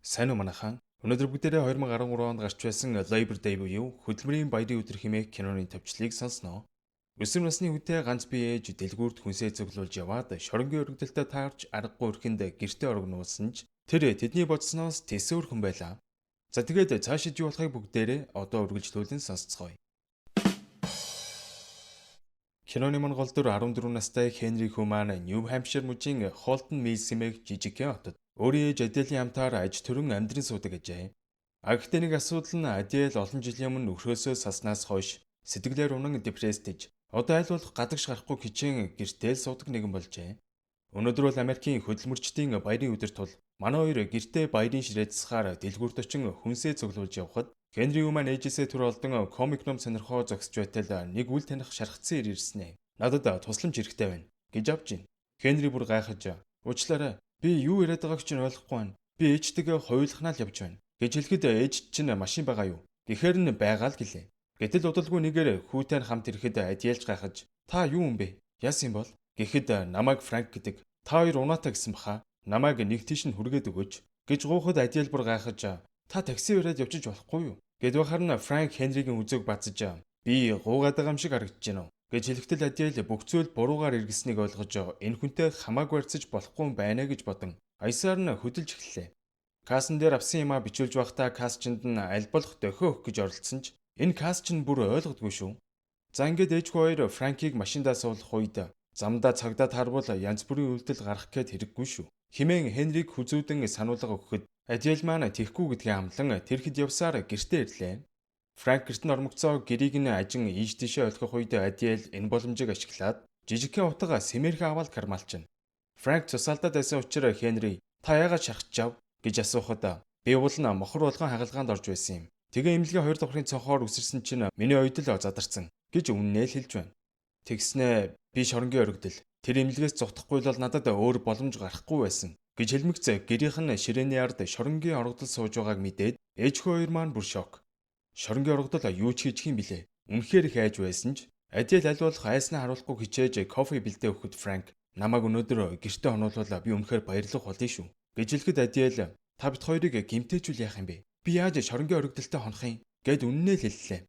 Сайн уу манайхан. Өнөөдөр бүгдээрээ 2013 онд гарч байсан Labor Day буюу хөдөлмөрийн баярын өдөр хэмээх киноны төвчлийг сонсноо. Өсвөр насны үедээ ганц бие ээж дэлгүүрт хүнсээ цуглуулж яваад шоронгийн өргөдөлтөд таарч аргагүй өрхөнд гэртээ орогнуулсан ч тэр тэдний бодсноос тэсөөрхөн байлаа. За тэгээд цаашид юу болохыг бүгдээрээ одоо үргэлжлүүлэн сонсцгоё. Киноны Монгол дөр 14 настай Хенри Хүман Нью Хампшир мужийн Холтон Милс хэмээх жижигхэн хотод өөрийн ээж Аделийн хамтаар аж төрөн амьдран суудаг гэжээ. Гэхдээ нэг асуудал нь Адел олон жилийн өмнө өхрөөсөө саснаас хойш сэтгэлээр унан депрессдэж одоо аль болох гадагш гарахгүй хичээн гэртээ л суудаг нэгэн болжээ. Өнөөдөр бол Америкийн хөдөлмөрчдийн баярын өдөр тул манай хоёр гэртээ баярын ширээ засахаар дэлгүүрт очин хүнсээ цуглуулж явхад Генри Юман ээжээсээ төр олдон комик ном сонирхоо зогсож байтал нэг үл таних шархацсан ирсэн ээ. Надад тусламж хэрэгтэй байна гэж авч ийн. Генри бүр гайхаж уучлаарай. Би юу яриад байгааг чинь ойлгохгүй байна. Би ээжтэйгээ хоёулахнаа л явж байна гэж хэлэхэд ээж чинь машин байгаа юу? Гэхээр нь байгаа л гэлээ. Гэтэл удалгүй нэгээр хүүтэй хамт ирэхэд Адиэлж гайхаж та юу юм бэ? Яасан бол? Гэхэд намайг Франк гэдэг. Та хоёр унаатай гэсэн баха. Намайг нэг тийш нь хүргээд өгөөч гэж гуйхад Адиэл бүр гайхаж та такси өрөөд явчих болохгүй юу? Гэд бахар нь Франк Хенригийн үзэг бацаж би гуугаад байгаа юм шиг харагдаж байна уу? Гэж хэлэхдээ Адиэл бүх зүйл буруугаар эргэснийг ойлгож энэ хүнтэй хамаагүй харьцаж болохгүй байна гэж бодон аясаар нь хөдөлж эхэллээ. Кассан дээр авсан юмаа бичүүлж байхдаа кассчинд нь аль болох дохио өгөх гэж оролдсон ч энэ кассч нь бүр ойлгодгүй шүү. За ингээд ээжгүй хоёр Франкийг машиндаа суулгах үед замдаа цагдаа таарвал янз бүрийн үйлдэл гарах гээд хэрэггүй шүү. Химэн Хенриг хүзүүдэн сануулга өгөхөд Адиэл маань тэхгүй гэдгээ амлан тэр хэд явсаар гэртээ ирлээ. Франк гэрт нь ормогцоо гэрийг нь ажин ийш тийшээ олгох үед Адиэл энэ боломжийг ашиглаад жижигхэн утга сэмэрхэн аваад кармалчна. Франк цусаалдаад байсан учраас Хенри та яагаад шархчихав гэж асуухад би уулна мохор болгон хагалгаанд орж байсан юм. Тэгээ эмнэлгийн 2 давхрын цонхоор үсэрсэн чинь миний оюутал задарсан гэж үннээ л хэлж байна. Тэгснэ би шоронгийн өргөдөл тэр эмнэлгээс зутахгүй бол надад өөр боломж гарахгүй байсан гэж хэлмэгцээ гэрийнх нь ширээний ард шоронгийн оргодол сууж байгааг мэдээд ээжхүү хоёр маань бүр шок. Шоронгийн оргодол юу ч хийчих юм билээ. Үнэхээр их айж байсан ч Адиэл аль болох айснаа харуулахгүй хичээж кофе бэлдээ өгөхөд Франк намайг өнөөдөр гэртээ онуулвал би үнэхээр баярлах болно шүү гэж хэлэхэд Адиэл та бит хоёрыг гимтээжүүл яах юм бэ? Би яаж шоронгийн оргодолтой хонох юм гэд үннээ л хэллээ.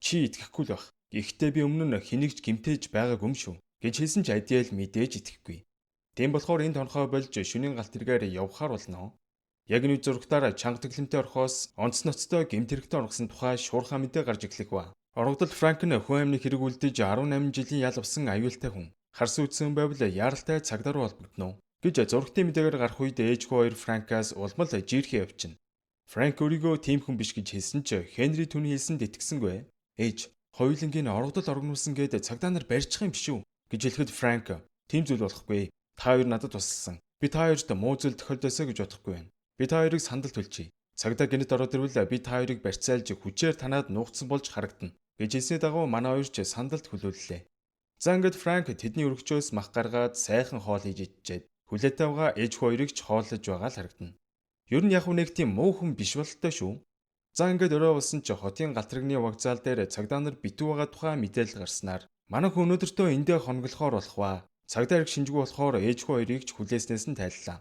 Чи итгэхгүй л бах. Гэхдээ би өмнө нь хэнийгч гимтээж байгааг юм шүү гэж хэлсэн ч Адиэл мэдээж итгэхгүй. Тийм болохоор энд тонхоо болж шөнийн галт тэргээр явхаар болно. Яг нэг зурагтаар чанга тэглэмтэй орхоос онц ноцтой гэмт хэрэгтээ оргосон тухай шуурхаа мэдээ гарч эхлэх ба. Оргодол Франк нь хүн амны хэрэг үлдэж 18 жилийн ялвсан аюултай хүн. Харс үтсэн байвал яаралтай цагдаа руу холбогдно гэж зурагтын мэдээгээр гарах үед ээжгүй хоёр Франкаас улмал жиирхээ явчихна. Франк өөрийгөө тийм хүн биш гэж хэлсэн ч Хенри түүний хэлсэнд итгэсэнгүй. Ээж, хоёулангийн оргодол оргнуулсан гээд цагдаа нар барьчих юм биш үү гэж хэлэхэд Франк тийм зүйл болохгүй. Та хоёр надад тусалсан. Би та хоёрт муу зүйл тохиолдосоо гэж бодохгүй байна. Би та хоёрыг сандалд төлчихье. Цагдаа гинэт ороод ирвэл би та хоёрыг барьцаалж хүчээр танаад нуугдсан болж харагдана гэж хэлсний дагуу манай хоёр ч сандалд хүлээллээ. За ингээд Франк тэдний өргөчөөс мах гаргаад сайхан хоол хийж идчихэд хүлээтэй байгаа ээж хоёрыг ч хооллож байгаа л харагдана. Ер нь яг нэг тийм муу хүн биш бололтой шүү. За ингээд өрөө болсон ч хотын галтрагны вокзал дээр цагдаа нар битүү байгаа тухай мэдээлэл гарснаар манайх өнөөдөртөө эндээ хонголохоор болох ба. Цагдаа ирэх шинжгүй болохоор ээжгүй хоёрыг ч хүлээснээс нь тайллаа.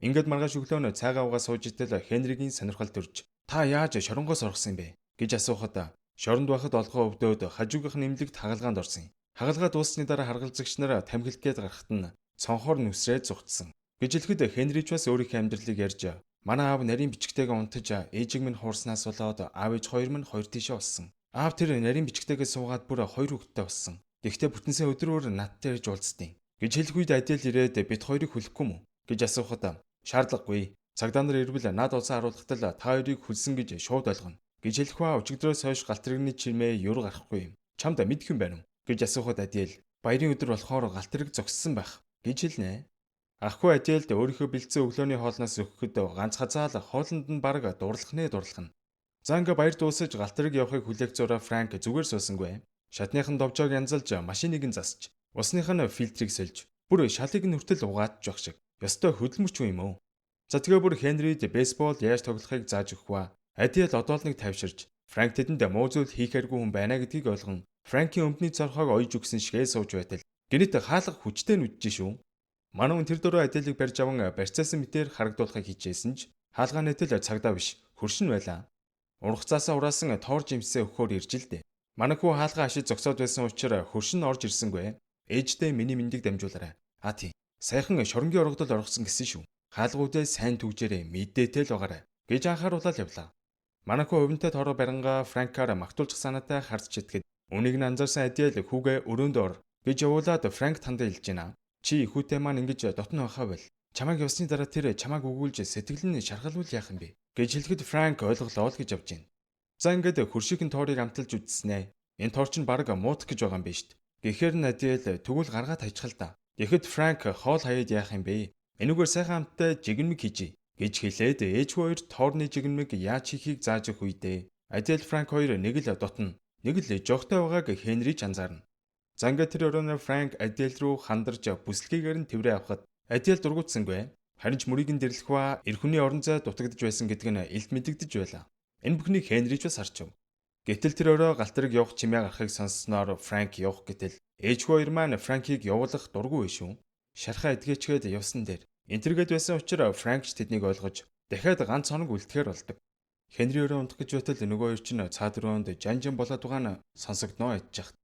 Ингээд маргааш өглөө цайгаа угаа сууж идэл Хенригийн сонирхол төрж та яаж шоронгоос орсон юм бэ гэж асуухад шоронд байхад олгоо өвдөөд хажуугийнх нь эмнэлэгт хагалгаанд орсон юм. Хагалгаа дуусны дараа харгалзагч нар тамхилт гээд гарахт нь цонхоор нүсрээд зүгтсэн. Гэж хэлэхэд Хенри ч бас өөрийнхөө амьдралыг ярьж манай аав нарийн бичгтэйгээ унтаж ээжиг минь хуурснаас болоод аав ээж хоёр минь хоёр тишээ болсон. Аав тэр нарийн бичгтэйгээ суугаад бүр хоёр хүүхэдтэй болсон. Гэхдээ бүтэнсээ өдрөөр надтай ирж уулзтыг гэж хэлэх үед Адиэл ирээд бит хоёрыг хүлэхгүй мүү гэж асуухад шаардлагагүй. Цагдаа нар ирвэл над улсаа харуулхад л та хоёрыг хүлсэн гэж шууд ойлгоно гэж хэлэх ба өчигдрөөс хойш галтрагны чимээ юр гарахгүй юм. Чамд мэдэх юм байна уу гэж асуухад Адиэл баярын өдөр болохоор галтраг зогссон байх гэж хэлнэ. Ахгүй Адиэлд өөрийнхөө бэлдсэн өглөөний хоолноос өгөхөд ганц хазаал хоолнд нь бараг дурлахна. За ингээ баяр дуусаж галтраг явахыг хүлээх зураа Франк зүгээр суусангүй. Шатныхын довжоог янзалж машиныг нь засч усных нь фильтрийг сольж бүр шалыг нь хүртэл угаадж явах шиг. Ёстой хөдөлмөрч юм уу? За тэгээ бүр Хенрид бейсбол яаж тоглохыг зааж өгөх ба. Адиэл одоолныг тавьширж Франк тэдэнд муу зүйл хийхээргүй хүн байна гэдгийг ойлгон Франкийн өмдний цорхойг ойж өгсөн шигээ сууж байтал гэнэт хаалга хүчтэй нүдж шүү. Манай хүн тэр дөрөв Адиэлийг барьж аван барьцаасан мэтээр харагдуулахыг хичээсэн ч Хаалгаа нэтэл цагдаа биш, хөршин байлаа. Ургацаасаа ураасан тоор жимсээ өгөхөөр ирж л дээ. Манай хүү хаалгаа ашиж зогсоод байсан учраас хөршин орж ирсэнгүй. Ээждээ миний мэндийг дамжуулаарай. А тий. Сайхан шоронгийн оргодол оргосон гэсэн шүү. Хаалгуудаа сайн түгжээрээ мэдээтэй л байгаарай гэж анхааруулаад явлаа. Манай хүү өвөнтэй тоороо барингаа Франкаар магтуулчих санаатай харж читгэд үнийг нь анзаарсан Адиэл хүүгээ өрөөнд ор гэж явуулаад Франк танд хэлж байна. Чи хүүтэй маань ингэж дотно байхаа бол чамайг явсны дараа тэр чамайг өгүүлж сэтгэл нь шаргалуул яах юм бэ гэж хэлэхэд Франк ойлголоо л гэж явж байна. За ингээд хөршийн тоорыг амталж үзснэ. Энэ тоор чинь баг муутах гэж байгаа юм байна шүү дээ. Гэхээр Надиэл тэгвэл гаргаад хайчхал та. Тэгэхэд Франк хоол хаяад яах юм бэ? Энүүгээр сайхан амттай жигнэмэг хийжээ гэж хэлээд ээж хоёр тоорны жигнэмэг яаж хийхийг зааж өгөх үедээ Адиэл Франк хоёр нэг л дотно, нэг л жогтой байгааг Хенрич анзаарна. За ингээд тэр өрөөнөө Франк Адиэл рүү хандарч бүслэгээр нь тэврээ авахад Адиэл дургуутсангүй. Харин ч мөрийг нь дэрлэх ба эр хүний орон зай дутагдж байсан гэдг нь илт мэдэгдэж байлаа. Энэ бүхнийг Хенрич бас харчив. Гэтэл тэр өрөө галтрыг явах чимээ гарахыг сонссноор Франк явах гэтэл ээж хоёр маань Франкийг явуулах дургүй шүү. Шархаа эдгээчгээд явсан дээр энтергээд байсан учраас Франк ч тэднийг ойлгож дахиад ганц хоног үлдэхээр болдог. Хенри өрөө унтах гэж байтал нөгөө хоёр чинь цаад өрөөнд жанжин болоод байгаа нь сонсогдноо ядчих.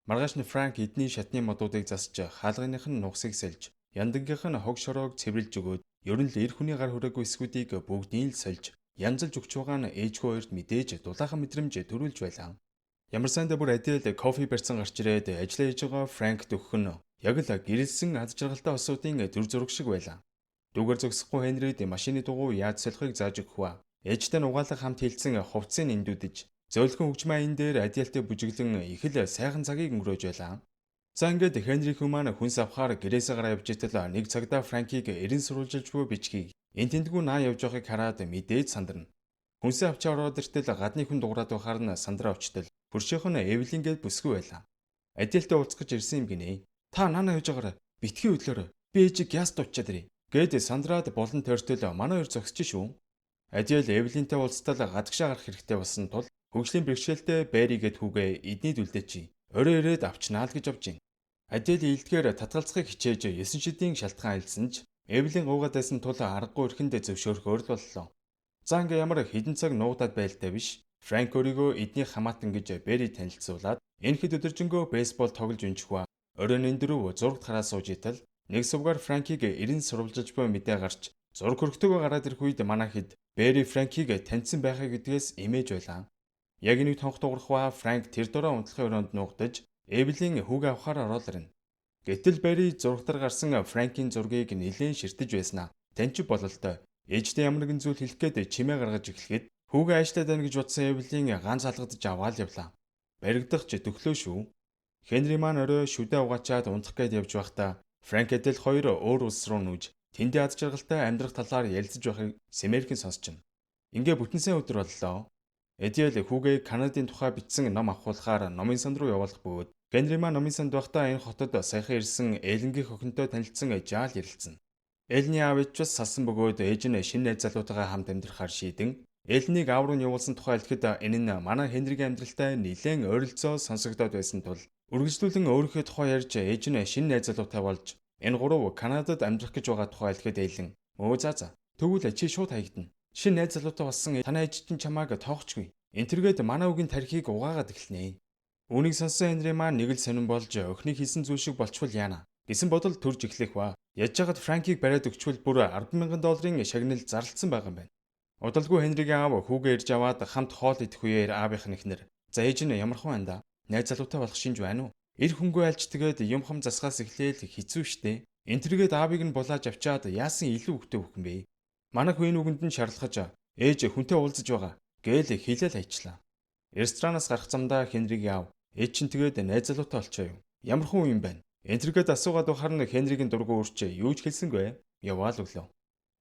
Маргааш нь Франк эдний шатны модуудыг засч хаалганых нь нугсыг сольж яндангийнх нь хог шороог цэвэрлж өгөөд ер нь л эр хүний гар хүрээгүй эсгүүдийг бүгдийг л сольж янзалж өгч байгаа нь ээжгүй хоёрт мэдээж дулаахан мэдрэмж төрүүлж байлаа. Ямар сандаа бүр Адиэл кофе барьсан гарч ирээд ажиллаа хийж байгаа Франкт өгөх нь яг л гэрэлсэн ад жаргалтай осуудын төр зураг шиг байлаа. Дүүгээр зогсохгүй Хенрид машины дугуй яаж солихыг зааж өгөх ба ээжтэй нь угаалах хамт хэлсэн хувцсыг эндүүдэж зөөлхөн хөгжмөө айн дээр Адиэлтэй бүжиглэн их л сайхан цагийг өнгөрөөж байлаа. За ингээд Хенри хүү маань хүнс авахаар гэрээсээ гараа явж итэл нэг цагдаа Франкийг эрен сурвалжилж буй бичгийг энэ тэндгүй наа явж байгааг хараад мэдээж сандарна. Хүнсээ авчаа ороод иртэл гадны хүн дуурайд байхаар нь сандраа очтол хөршийнх нь Эвелингээд бүсгүй байлаа. Адиэлтэй уулзгаж ирсэн юм гинэ. Та наана явж байгаарай. Битгий хөдлөөрэй. Би ээжийг гяст уучаад ирье. Гээд сандраад болон тойртол манай хоёр зогсож шүү. Адиэл Эвелинтэй уулзтал гадагшаа гарах хэрэгтэй болсон тул хөгжлийн бэрхшээлтэй Бэригээд хүүгээ эдний дүлдээ чи орой ирээд авчнаа л гэж авж байна. Адиэл илдгээр татгалзахыг хичээж 9 шидийн шалтгаан хэлсэн ч Эвелин гуугаад байсан тул аргагүй эрхэнд зөвшөөрөхөөр л боллоо. За ингээ ямар хідэн цаг нуугдаад байлтай биш. Франк өөрийгөө эдний хамаатан гэж Бэри танилцуулаад энэ хэд өдөржингөө бейсбол тоглож өнчих ба оройн дөрөв зурагт хараа сууж итэл нэг сувгаар Франкийг эрен сурвалжилж буй мэдээ гарч зураг хөргтөгөө гараад ирэх үед манай хэд Бэри Франкийг таньсан байхаа гэдгээс имэж байлаа. Яг нэг тонх дуурах ба Франк тэр дороо унтлахын өрөөнд нуугдаж Эвелин хүүгээ авахаар ороод ирнэ. Гэтэл Бэри зурагтар гарсан Франкийн зургийг нэлээд ширтэж байснаа таньч бололтой. Ээжтэй ямар нэгэн зүйл хэлэх гээд чимээ гаргаж эхлэхэд хүүгээ аашлаад байна гэж бодсон Эвелин ганц алгадж аваад явлаа. Баригдах ч төглөө шүү. Хенри маань орой шүдэ угаачаад унтах гээд явж байхдаа Франк Адиэл хоёр өөр улс руу нүүж тэндээ ад жаргалтай амьдрах талаар ярилцаж байхыг Сэмэрхэн сонсчихно. Ингээ бүтэн сайн өдөр боллоо. Адиэл хүүгээ Канадын тухай бичсэн ном авахуулахаар номын санд руу явуулах бөгөөд Генри маань номын санд байхдаа энэ хотод саяхан ирсэн Элленгийн охинтой танилцсан жаал ярилцсан. Эллений аав ээж бас салсан бөгөөд ээж нь шинэ найз залуутайгаа хамт амьдрахаар шийдэн Элленийг аав руу нь явуулсан тухай хэлэхэд энэ нь манай Хенригийн амьдралтай нэлээд ойролцоо сонсогдоод байсан тул үргэлжлүүлэн өөрийнхөө тухай ярьж ээж нь шинэ найз залуутай болж энэ гурав Канадад амьдрах гэж байгаа тухай хэлэхэд Эллен өө за тэгвэл чи шууд хаягдана. Шинэ найз залуутай болсон танай ээж чинь чамааг тоохчгүй. Энтергээд манай үгийн тархийг угаагаад эхэлнэ. Үүнийг сонссон Хенри маань нэг л сонирн болж охиныг хийсэн зүйл шиг болчвол яана гэсэн бодол төрж эхлэх ба яж хагад Франкийг бариад өгчвөл бүр $10,000 шагнал зарлцсан байгаа юм байна. Удалгүй Хенригийн аав хүүгээ ирж аваад хамт хоол идэх үеэр аавынх нь ихнэр за ээж нь ямархан байна да. Найз залуутай болох шинж байна уу? Эр хөнгөө альж тэгээд юм хам засгаас эхлээл хэцүү штэ. Энтергээд аавыг нь булааж авчаад яасан илүү хөвгтэй хөх юм бэ? Манай хүн энэ үгэнд нь шаарлахаж ээж хүнтэй уулзаж байгаа гээл хэлэл хайчлаа. Ресторанаас гарах замдаа Хенригийн аав ээж чинь тэгээд найз залуутай болчоо юу? Ямар хүн юм байна? Энтергээд асуугаад байхаар нь Хенригийн дургу өөрчөө юу ч хэлсэнгүй. Яваал өглөө.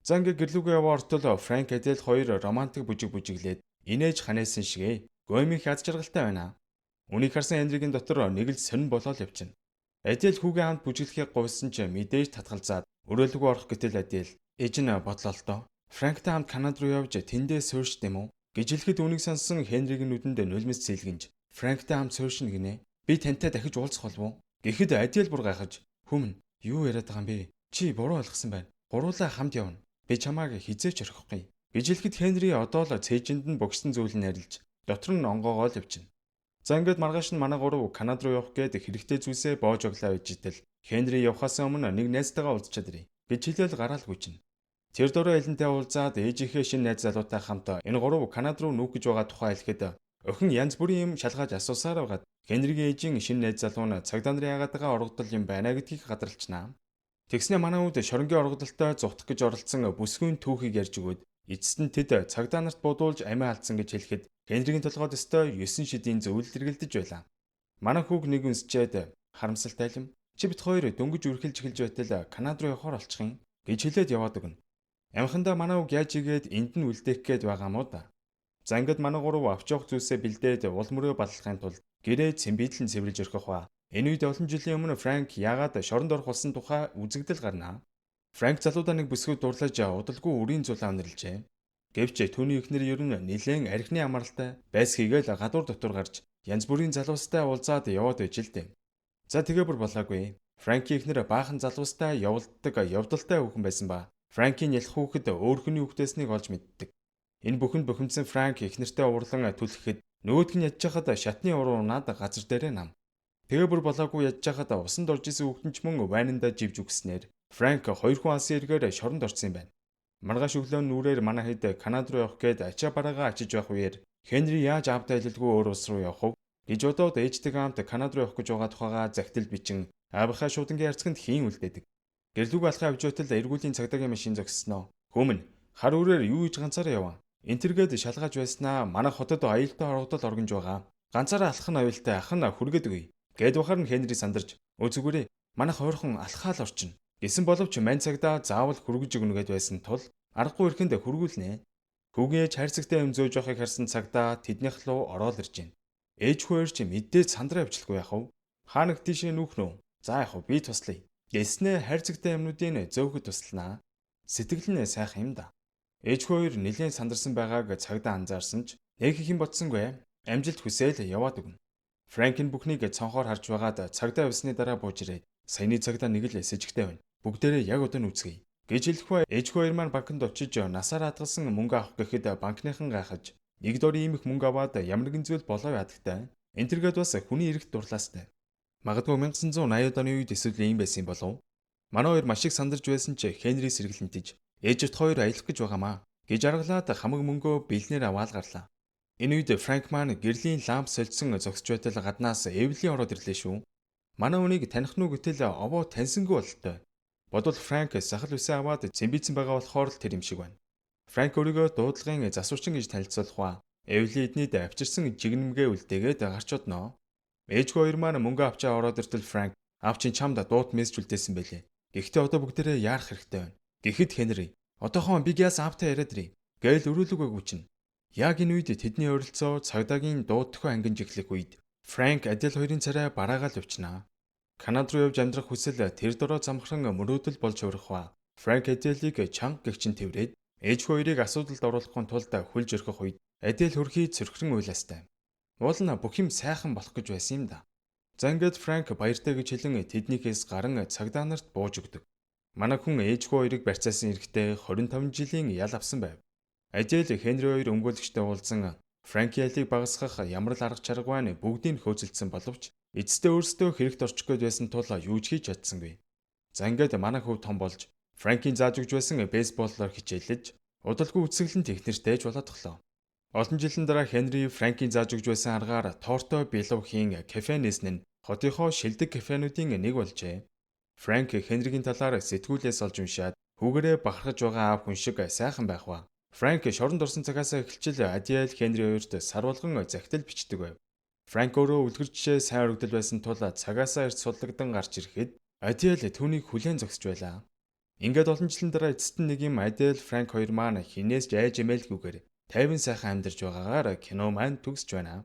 За ингээ гэрлүүгээ яваа ортол Франк Адиэл хоёр романтик бүжиглээд инээж ханайсан шигэ гомих ад жаргалтай байна. Үнийг харсан Хенригийн дотор нэг л сонирн болоод явчихна. Адиэл хүүгээ хамт бүжиглэхийг гуйсан ч мэдээж татгалзаад өрөөлгөө орох гэтэл Адиэл ээж нь бодлоо л доо. Франктай хамт Канада руу явж тэндээ суурьш гэм үү? Гэж хэлэхэд үнийг сонссон Хенригийн нүдэнд нулимс цэлгэнж Франктай хамт суурьшна гинэ. Би тантай дахиж уулзах болов уу? Гэхэд Адиэл бүр гайхаж "Хүмүн юу яриад байгаа юм бэ? Чи буруу ойлгосон байна. Гуруулаа хамт явна. Би чамааг хизээч орхихгүй. Гэж хэлэхэд Хенри одоо л цээжинд нь богсон зүйл нь арилж дотор нь онгоогоо л явчихна. За ингээд маргааш нь манай гурав Канада руу явах гээд хэрэгтэй зүйлсээ боож оглаа байж итэл Хенри явхаас өмнө нэг найзтайгаа уулзчаад ирье гэж хэлэл гараал гүйчихнэ. Тэр дөрөв элэнтэй уулзаад ээжийнхээ шинэ найз залуутай хамт энэ гурав Канада руу нүүх гэж байгаа тухай хэлэхэд охин янз бүрийн юм шалгаж асуусаар байгаад Хенригийн ээжийн шинэ найз залуу нь цагдаа нарын яагаад байгаа оргодол юм байна гэдгийг гадралчнаа. Тэгснэ манай үед шоронгийн оргодолтой зугтах гэж оролцсон бүсгүйн түүхийг ярьж өгөөд эцэст нь тэд цагдаа нарт бодуулж амиа алдсан гэж хэлэхэд Хенригийн толгойд өстой 9 шидийн зөвлөл эргэлдэж байлаа. Манай хүүг нэг үнсчээд харамсалтай юм. Чи бит хоёр дөнгөж үргэлж эхэлж байтал Канада руу явахаар болчих юм гэж хэлээд яваад өгнө. Амхандаа манай үг яаж игээд энд нь үлдээх гээд байгаа мó да. За ингээд манай гурав авч явах зүйлсээ бэлдээд уул мөрөө баллахын тулд гэрээ цэмбидлэн цэвэрлж өрхөх ба. Энэ үед олон жилийн өмнө Франк яагаад шоронд орох болсон тухай үзэгдэл гарнаа. Франк залуудаа нэг бүсгүйд дурлаж удалгүй үрийн зулаа өнөрлжээ. Гэвч түүний эхнэр ер нь нэлээд архины амралтай байсхийгээл гадуур дотор гарч янз бүрийн залуустай уулзаад яваад байж л дээ. За тэгээ бүр болоогүй. Франкийн эхнэр баахан залуустай явдалтай хүүхэн байсан ба Франкийн ялах хүүхэд өөр хүний хүүхдээснийг олж мэддэг. Энэ бүхэнд бухимдсан Франк эхнэртэй уурлан түлхэхэд нөгөөдг нь ядж хахад шатны уруу унаад газар дээрээ нам. Тэгээ бүр болоогүй ядж хахад усанд орж исэн хүүхэн ч мөн вайнандаа живж үгснээр Франк хоёр хүн алсын эргээр шоронд орсон юм байна. Маргааш өглөө нүрээр манай хэд Канада руу явах гээд ачаа бараагаа ачиж байх үеэр Хенри яаж аавтай хэлэлгүй өөр улс руу явах вэ гэж бодоод ээжтэйгээ хамт Канада руу явах гэж байгаа тухайга загтал бичин аавынхаа шуудангийн харьцагт хийн үлдээдэг. Гэрлүүг алхаа авч байтал эргүүлийн цагдаагийн машин зогссноо. Хүмүн хар үрээр юу хийж ганцаараа яваа. Энтергээд шалгааж байснаа манай хотод аюултай оргодол оргинж байгаа. Ганцаараа алхах нь аюултай ах нь хүргээд өгье. Гэд бахар нь Хенри сандарч "Зүгээр манайх ойрхон алхаал орчин" гэсэн боловч мань цагдаа заавал хүргэж өгнө гэд байсан тул аргагүй ихэнд хүргүүлнэ. Хүүгийн ээж хайрцагтай юм зөөж явахыг харсан цагдаа тэднийх рүү ороод ирж байна. Ээж хоёр ч мэдээж сандраа явуулахгүй яах вэ? Хаа нэг тийшээ нүүх нөө. За яах вэ? Би туслая. Гэснээ хайрцагтай юмнуудыг зөөхөд тусланаа. Сэтгэл нь сайхан юм да. Ээж хоёр нэлээд сандарсан байгааг цагдаа анзаарсан ч нэг их юм бодсонгүй. Амжилт хүсээл яваад өгнө. Франкин бүхнийг цонхоор харж байгаад цагдаа явсны дараа бууж ирээд саяны цагдаа нэг л сэжигтэй байна. Бүгдээрээ яг одоо нь үзье гэж хэлэхгүй ээж хоёр маань банкнд очиж насаар хадгалсан мөнгө авах гэхэд банкныхан гайхаж нэг дор ийм их мөнгө аваад ямар нэгэн зүйл болоо ядагтай. Энтергээд бас хүний эрэхт дурлаастай. Магадгүй 1980-ад оны үед эсвэл ийм байсан болов. Манай хоёр маш их сандарч байсан ч Хенри сэргэлэнтэж ээжт хоёр аялах гэж байгаамаа гэж аргалаад хамаг мөнгөө бэлнээр аваад гарлаа. Энэ үед Франк маань гэрлийн ламп солилцсон зогсож байтал гаднаас Эвлийн ороод ирлээ шүү. Манай үнийг таних нүг гэтэл овоо таньсангүй болтой. Бодвол Франк сахал үсээ аваад цэмбийцэн байгаа болохоор л тэр юм шиг байна. Франк өөрийгөө дуудлагын засварчин гэж танилцуулах ба Эвли эднийд авчирсан жигнэмгээ үлдээгээд гарч одноо. Ээж хоёр маань мөнгө авчаа ороод иртэл Франк авчин чамд дуут мессеж үлдээсэн байлээ. Гэхдээ одоо бүгдээрээ яарах хэрэгтэй байна. Гэхэд Хенри одоохон би гяс аавтай яриад ирье. Гээл өрөөлөгөө гүчин. Яг энэ үед тэдний ойролцоо цагдаагийн дуудтахуй ангинж эхлэх үед Франк Адел хоёрын царай бараагаал явчнаа. Канада руу явж амьдрах хүсэл тэр дороо замхран мөрөөдөл болж өрөх ба Франк Аделийг чанга гэгчин тэврээд ээж хоёрыг асуудалд оруулахын тулд хүлж өрхөх үед Адел хөрхий цөрхрөн уйлаастай. Уул нь бүх юм сайхан болох гэж байсан юм да. За ингээд Франк баяртай гэж хэлэн тэднийхээс гарan цагдаа нарт бууж өгдөг. Манай хүн ээж хоёрыг барьцаасан эрэхтэй 25 жилийн ял авсан байв. Адел Хенри хоёр өмгөөлөгчтэй уулзсан Франкиалийг багасгах ямар л арга чарга байна бүгдийг хөөцөлдсөн боловч эцэстээ өөрсдөө хэрэгт орчих гээд байсан тул юу ч хийж чадсангүй. За ингээд манай хөв том болж Франкийн зааж өгч байсан бейсболоор хичээлж удалгүй үсгэлэн технэртэй ч болоодглоо. Олон жилийн дараа Хенри Франкийн зааж өгч байсан аргаар тортой биловхийн кафе нээсэн нь хотынхоо шилдэг кафенуудын нэг болжээ. Франк Хенригийн талаар сэтгүүлээс олж уншаад хүүгээрээ бахархаж байгаа аав хүн шиг сайхан байх ба. Франк шоронд орсон цагаас эхэлж Адел Хенри хоёрт сар болгон захидал бичдэг байв. Франк өөрөө үлгэр жишээ сайн өргөдөл байсан тул цагаасаа эрт суллагдан гарч ирэхэд Адел түүнийг хүлээн зогсож байлаа. Ингээд олон жилийн дараа эцэст нь нэг юм Адел Франк хоёр маань хинээс ч айж эмээлгүйгээр тайван сайхан амьдарч байгаагаар кино маань төгсөж байна.